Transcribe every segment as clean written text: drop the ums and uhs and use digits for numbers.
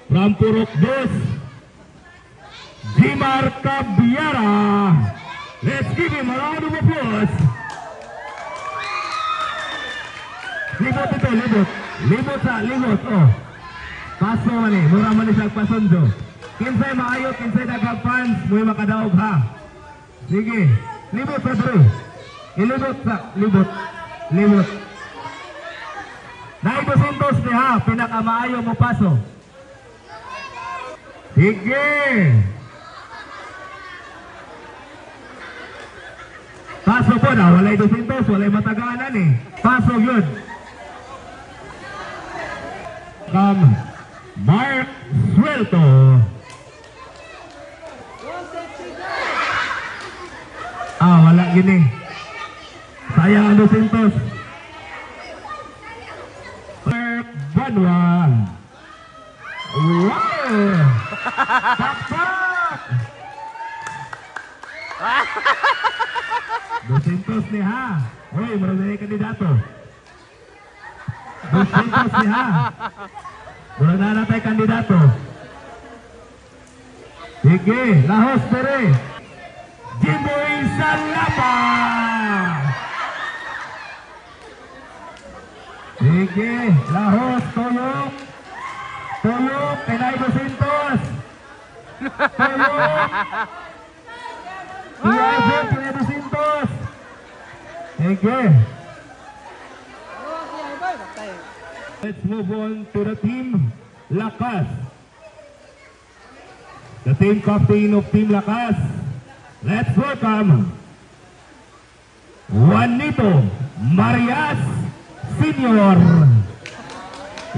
from Purok Dos, Jimar Cabiara. Let's give him a round of applause. Libot ito, libot. Libot, oh. Paso man eh, mura man isang pasondo. Kinsay maayo, kinsay dagang fans, muy makadaog ha. Sige, libot sa bro. Ilibot sa, libot. Nay 200 ni ha, pinakamaayo mo paso. Sige. Paso po na, walay 200, walay mataganan eh. Paso yun. Mark Suelto. Wala gini. Sayang ang 200. Mark Banwa. Wow! Saksak! 200 ni ha. Uy, marami kandidato. 200 ni ha. Mula na natin kandidato. Sige, lahos pere. Jimboy Salapa. Sige, lahos, tuyok. Tuyok, Pinay 200. Tuyok. Tuyok, Pinay 200. Sige. Let's move on to the team Lakas. The team captain of Team Lakas. Let's welcome Juanito Marias Senior.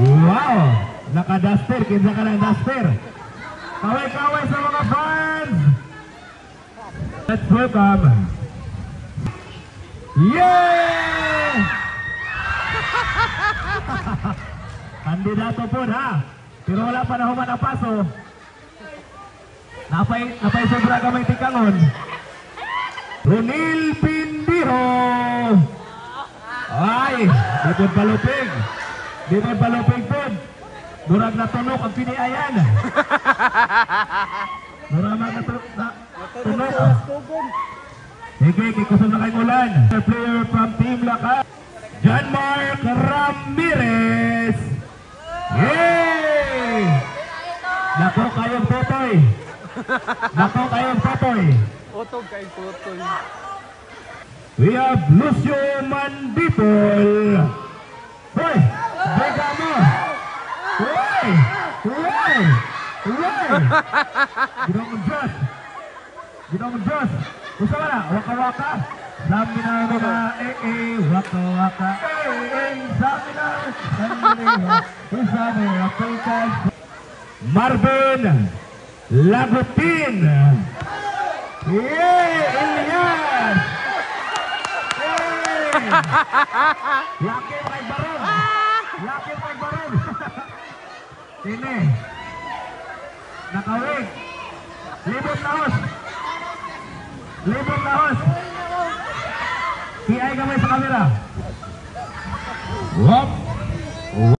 Wow! Naka-duster. Kinsa ka ng duster. Kaway-kaway sa mga fans. Let's welcome. Yeah! Kandidato po ha. Pero wala pa na human ang paso. Napay sobra kamay tikangon. Ronil Pindiho. Ay, di po palupig. Di po palupig po. Murag natunok ang piniayan. Murag natunok. Sige, kikusun na kayong ulan. The player from Team Lakas, John Mark Ramirez. Yay! Nako kayong totoy. Nako kayong totoy. Otog kayong totoy. We have Lucio Mandipol. Hoy! Bega mo! Hoy! Hoy! Hoy! Ginong Diyos! Gusto ka na? Waka-waka? Sabi na mga waka-waka. Sabi na waka-waka. Marvin Lagutin. Elias. Laki may baron. Sini. Nakawig. Libot lahos. Kiay kamay sa kamera. Wop.